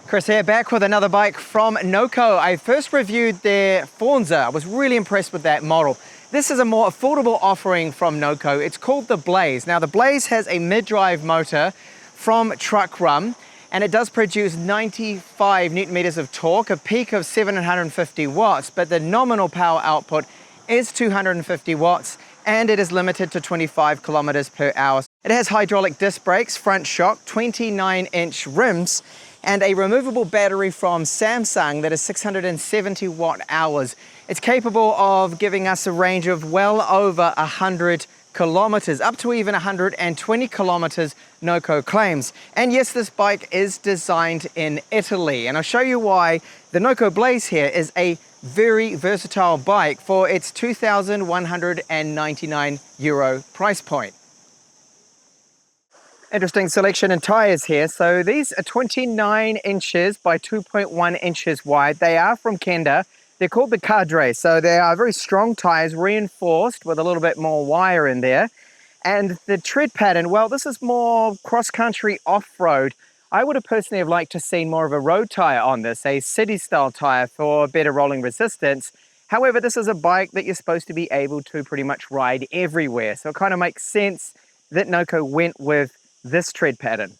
Chris here, back with another bike from NOKO. I first reviewed their Forza. I was really impressed with that model. This is a more affordable offering from NOKO. It's called the Blaze. Now the Blaze has a mid-drive motor from Truck Rum, and it does produce 95 Newton meters of torque, a peak of 750 watts, but the nominal power output is 250 watts, and it is limited to 25 kilometers per hour. It has hydraulic disc brakes, front shock, 29-inch rims, and a removable battery from Samsung that is 670 watt hours. It's capable of giving us a range of well over 100 kilometers, up to even 120 kilometers, NOKO claims. And yes, this bike is designed in Italy, and I'll show you why the NOKO Blaze here is a very versatile bike for its €2,199 price point. Interesting selection in tires here. So these are 29 inches by 2.1 inches wide. They are from Kenda. They're called the Cadre. So they are very strong tires, reinforced with a little bit more wire in there. And the tread pattern, well, this is more cross-country off-road. I would have personally liked to see more of a road tire on this, a city-style tire for better rolling resistance. However, this is a bike that you're supposed to be able to pretty much ride everywhere. So it kind of makes sense that NOKO went with this tread pattern.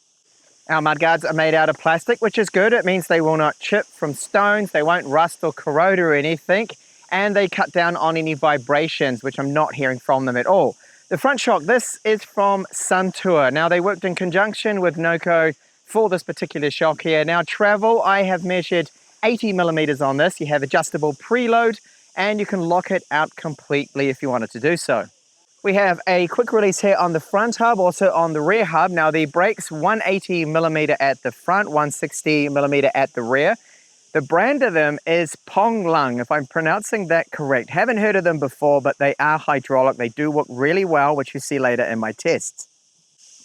Our mudguards are made out of plastic, which is good. It means they will not chip from stones, they won't rust or corrode or anything, and they cut down on any vibrations, which I'm not hearing from them at all. The front shock, this is from Suntour. Now they worked in conjunction with NOKO for this particular shock here. Now travel, I have measured 80 millimeters on this. You have adjustable preload, and you can lock it out completely if you wanted to do so. We have a quick release here on the front hub, also on the rear hub. Now the brakes, 180 millimeter at the front, 160 millimeter at the rear. The brand of them is Ponglung, if I'm pronouncing that correct. Haven't heard of them before, but they are hydraulic. They do work really well, which you see later in my tests.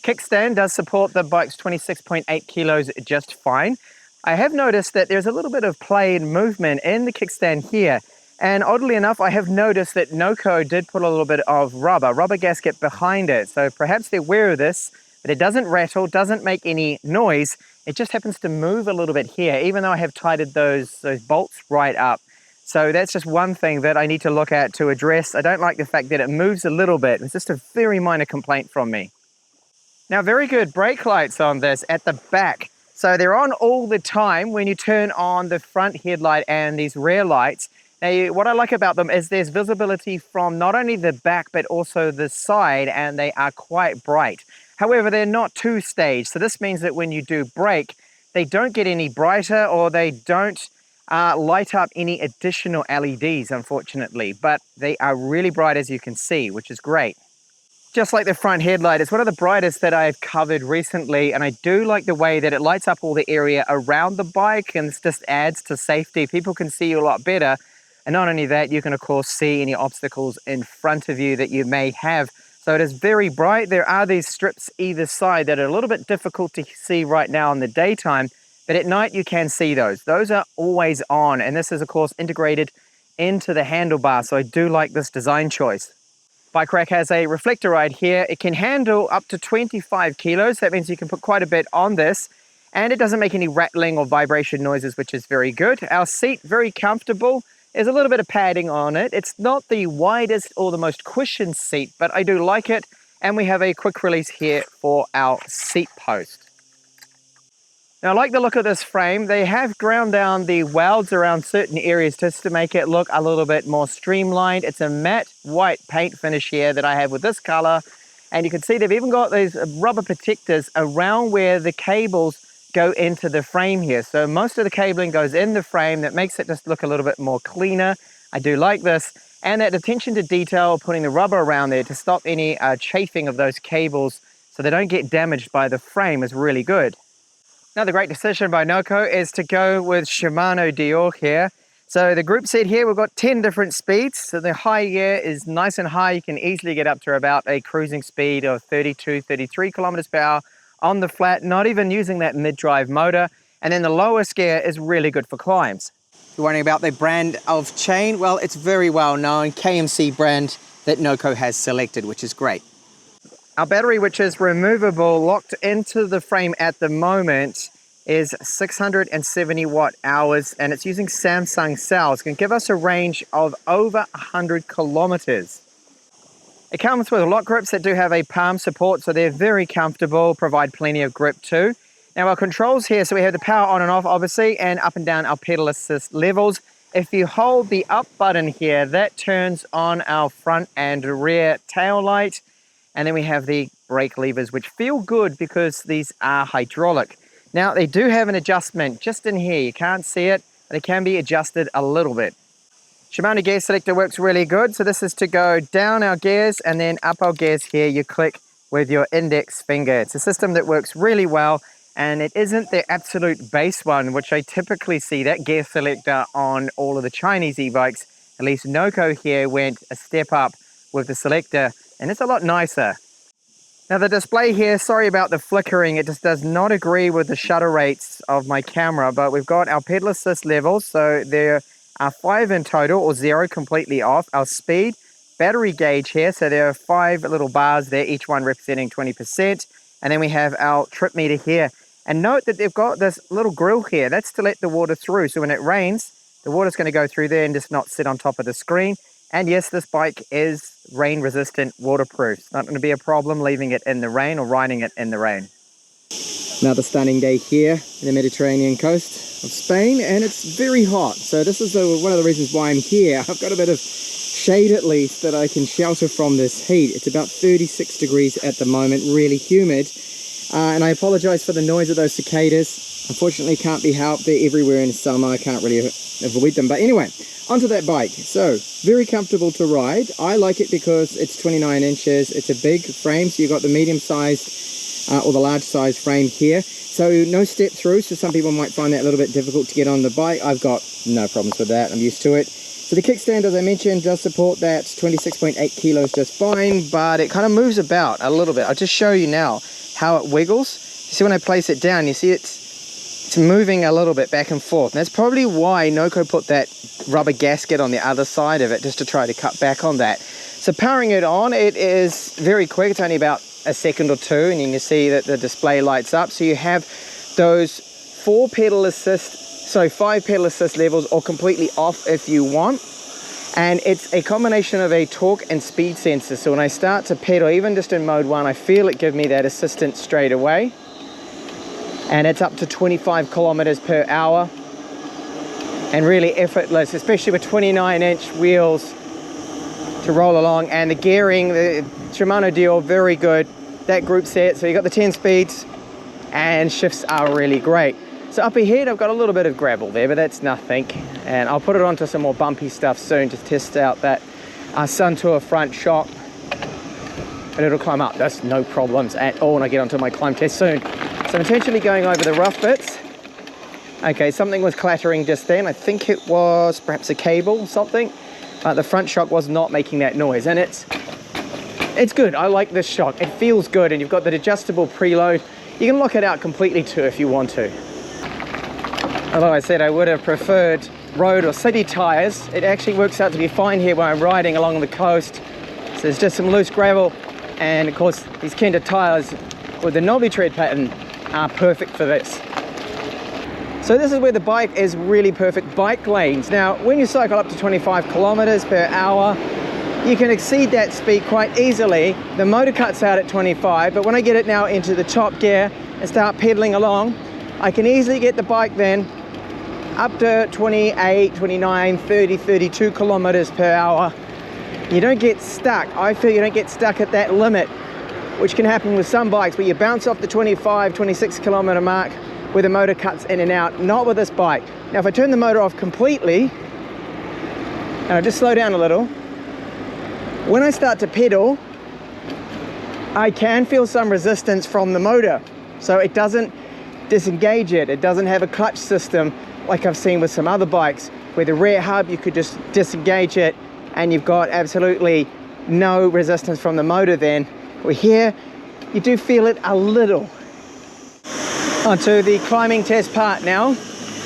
Kickstand does support the bike's 26.8 kilos just fine. I have noticed that there's a little bit of play and movement in the kickstand here. And oddly enough, I have noticed that NOKO did put a little bit of rubber gasket behind it. So perhaps they're aware of this, but it doesn't rattle, doesn't make any noise. It just happens to move a little bit here, even though I have tightened those bolts right up. So that's just one thing that I need to look at to address. I don't like the fact that it moves a little bit. It's just a very minor complaint from me. Now, very good brake lights on this at the back. So they're on all the time when you turn on the front headlight and these rear lights. Now, what I like about them is there's visibility from not only the back, but also the side, and they are quite bright. However, they're not two-stage, so this means that when you do brake, they don't get any brighter, or they don't light up any additional LEDs, unfortunately. But they are really bright, as you can see, which is great. Just like the front headlight, it's one of the brightest that I've covered recently, and I do like the way that it lights up all the area around the bike, and this just adds to safety. People can see you a lot better. And not only that, you can of course see any obstacles in front of you that you may have. So it is very bright. There are these strips either side that are a little bit difficult to see right now in the daytime, but at night you can see those. Those are always on, and this is of course integrated into the handlebar, so I do like this design choice. Bike rack has a reflector right here. It can handle up to 25 kilos. That means you can put quite a bit on this, and it doesn't make any rattling or vibration noises, which is very good. Our seat, very comfortable. There's a little bit of padding on it. It's not the widest or the most cushioned seat, but I do like it. And we have a quick release here for our seat post. Now, I like the look of this frame. They have ground down the welds around certain areas just to make it look a little bit more streamlined. It's a matte white paint finish here that I have with this color. And you can see they've even got these rubber protectors around where the cables go into the frame here. So most of the cabling goes in the frame. That makes it just look a little bit more cleaner. I do like this. And that attention to detail, putting the rubber around there to stop any chafing of those cables so they don't get damaged by the frame is really good. Another great decision by NOKO is to go with Shimano Dior here. So the group set here, we've got 10 different speeds. So the high gear is nice and high. You can easily get up to about a cruising speed of 32, 33 kilometers per hour on the flat, not even using that mid-drive motor. And then the lowest gear is really good for climbs. If you're wondering about the brand of chain, well, it's very well known KMC brand that NOKO has selected, which is great. Our battery, which is removable, locked into the frame at the moment, is 670 watt hours, and it's using Samsung cells. It can give us a range of over 100 kilometers. It comes with lock grips that do have a palm support, so they're very comfortable, provide plenty of grip too. Now our controls here, so we have the power on and off obviously, and up and down our pedal assist levels. If you hold the up button here, that turns on our front and rear tail light. And then we have the brake levers, which feel good because these are hydraulic. Now they do have an adjustment just in here. You can't see it, but it can be adjusted a little bit. Shimano gear selector works really good. So this is to go down our gears and then up our gears here. You click with your index finger. It's a system that works really well, and it isn't the absolute base one, which I typically see that gear selector on all of the Chinese e-bikes. At least NOKO here went a step up with the selector, and it's a lot nicer. Now the display here, sorry about the flickering, it just does not agree with the shutter rates of my camera, but we've got our pedal assist levels, so there are 5 in total, or 0 completely off. Our speed, battery gauge here, so there are 5 little bars there, each one representing 20%, and then we have our trip meter here. And note that they've got this little grill here, that's to let the water through, so when it rains, the water's going to go through there and just not sit on top of the screen. And yes, this bike is rain resistant, waterproof. It's not going to be a problem leaving it in the rain or riding it in the rain. Another stunning day here in the Mediterranean coast of Spain, and it's very hot. So this is one of the reasons why I'm here. I've got a bit of shade at least that I can shelter from this heat. It's about 36 degrees at the moment, really humid. And I apologize for the noise of those cicadas. Unfortunately, can't be helped. They're everywhere in summer. I can't really avoid them. But anyway, onto that bike. So, very comfortable to ride. I like it because it's 29 inches. It's a big frame, so you've got the medium-sized or the large-sized frame here. So, no step through, so some people might find that a little bit difficult to get on the bike. I've got no problems with that. I'm used to it. So the kickstand, as I mentioned, does support that 26.8 kilos just fine, but it kind of moves about a little bit. I'll just show you now how it wiggles. You see when I place it down, you see it's moving a little bit back and forth. And that's probably why NOKO put that rubber gasket on the other side of it, just to try to cut back on that. So powering it on, it is very quick. It's only about a second or two, and you can see that the display lights up. So you have those 5 pedal assist levels, or completely off if you want. And it's a combination of a torque and speed sensor. So when I start to pedal, even just in mode 1, I feel it give me that assistance straight away. And it's up to 25 kilometers per hour. And really effortless, especially with 29-inch wheels to roll along. And the gearing, the Shimano deal, very good. That group set, so you got the 10 speeds, and shifts are really great. So up ahead, I've got a little bit of gravel there, but that's nothing. And I'll put it onto some more bumpy stuff soon to test out that Suntour front shock. And it'll climb up. That's no problems at all when I get onto my climb test soon. So I'm intentionally going over the rough bits. Okay, something was clattering just then. I think it was perhaps a cable or something. The front shock was not making that noise, and it's good. I like this shock. It feels good, and you've got that adjustable preload. You can lock it out completely too if you want to. Although I said I would have preferred road or city tires, it actually works out to be fine here where I'm riding along the coast. So there's just some loose gravel, and of course these Kenda tires with the knobby tread pattern are perfect for this. So this is where the bike is really perfect bike lanes. Now when you cycle up to 25 kilometers per hour, you can exceed that speed quite easily. The motor cuts out at 25, but when I get it now into the top gear and start pedaling along, I can easily get the bike then up to 28, 29, 30, 32 kilometers per hour. You don't get stuck. I feel you don't get stuck at that limit, which can happen with some bikes where you bounce off the 25, 26 kilometer mark where the motor cuts in and out. Not with this bike. Now if I turn the motor off completely, and I just slow down a little, when I start to pedal, I can feel some resistance from the motor. So it doesn't disengage it. It doesn't have a clutch system like I've seen with some other bikes where the rear hub, you could just disengage it and you've got absolutely no resistance from the motor then. Well, here you do feel it a little. Onto the climbing test part now.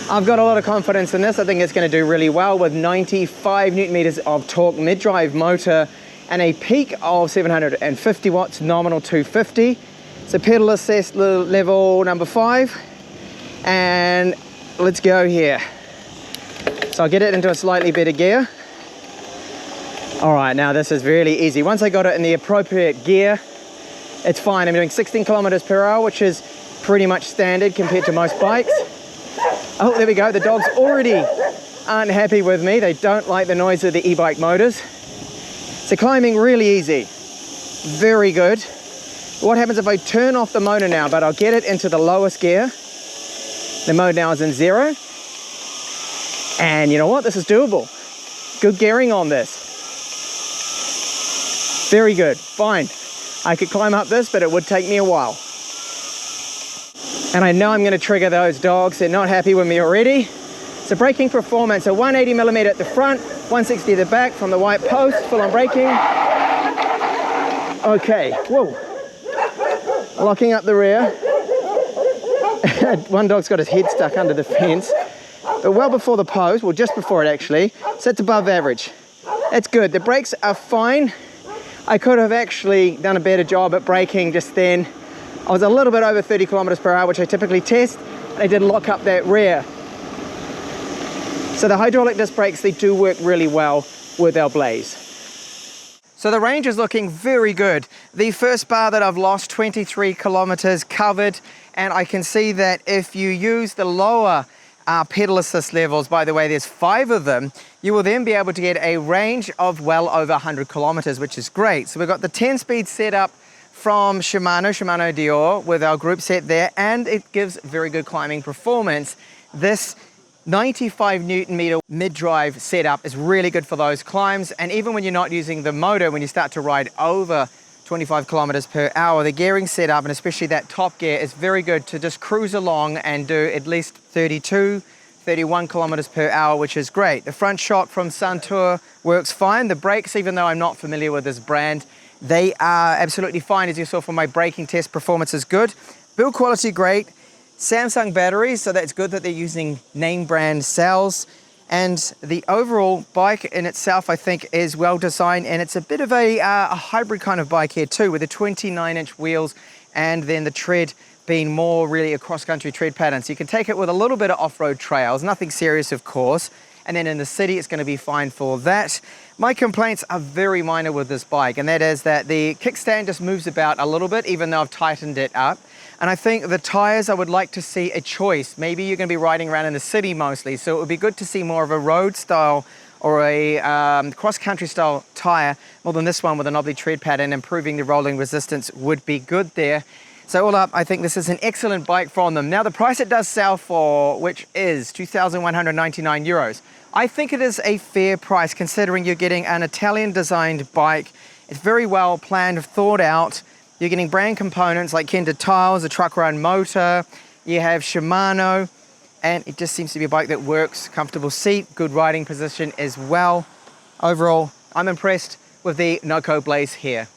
I've got a lot of confidence in this. I think it's going to do really well with 95 newton meters of torque, mid-drive motor, and a peak of 750 watts, nominal 250. So pedal assist level number 5. And let's go here. So I'll get it into a slightly better gear. All right, now this is really easy. Once I got it in the appropriate gear, it's fine. I'm doing 16 kilometers per hour, which is pretty much standard compared to most bikes. Oh, there we go. The dogs already aren't happy with me. They don't like the noise of the e-bike motors. So climbing really easy. Very good. What happens if I turn off the motor now, but I'll get it into the lowest gear. The mode now is in 0. And you know what? This is doable. Good gearing on this. Very good. Fine. I could climb up this, but it would take me a while. And I know I'm going to trigger those dogs. They're not happy with me already. So braking performance, a 180mm at the front, 160 at the back from the white post, full on braking. Okay, whoa. Locking up the rear. One dog's got his head stuck under the fence. But well before the post, well just before it actually, sits above average. That's good. The brakes are fine. I could have actually done a better job at braking just then. I was a little bit over 30 kilometers per hour, which I typically test. And I did lock up that rear. So the hydraulic disc brakes, they do work really well with our Blaze. So the range is looking very good. The first bar that I've lost, 23 kilometers covered. And I can see that if you use the lower pedal assist levels, by the way, there's 5 of them, you will then be able to get a range of well over 100 kilometers, which is great. So we've got the 10-speed setup from Shimano Dior with our group set there, and it gives very good climbing performance. This 95 Newton meter mid-drive setup is really good for those climbs, and even when you're not using the motor, when you start to ride over 25 kilometers per hour, the gearing setup, and especially that top gear, is very good to just cruise along and do at least 32, 31 kilometers per hour, which is great. The front shock from Suntour works fine. The brakes, even though I'm not familiar with this brand, they are absolutely fine. As you saw from my braking test, performance is good. Build quality great. Samsung batteries, so that's good that they're using name brand cells. And the overall bike in itself, I think, is well designed, and it's a bit of a hybrid kind of bike here too, with the 29-inch wheels and then the tread being more really a cross-country tread pattern. So you can take it with a little bit of off-road trails, nothing serious of course, and then in the city it's going to be fine for that. My complaints are very minor with this bike, and that is that the kickstand just moves about a little bit, even though I've tightened it up. And I think the tires, I would like to see a choice. Maybe you're going to be riding around in the city mostly, so it would be good to see more of a road style or a cross-country style tire more than this one with a knobbly tread pattern. Improving the rolling resistance would be good there. So all up, I think this is an excellent bike from them. Now the price it does sell for, which is 2,199 euros. I think it is a fair price considering you're getting an Italian designed bike. It's very well planned, thought out. You're getting brand components like Kenda tires, a truck run motor, you have Shimano, and it just seems to be a bike that works, comfortable seat, good riding position as well. Overall, I'm impressed with the NOKO Blaze here.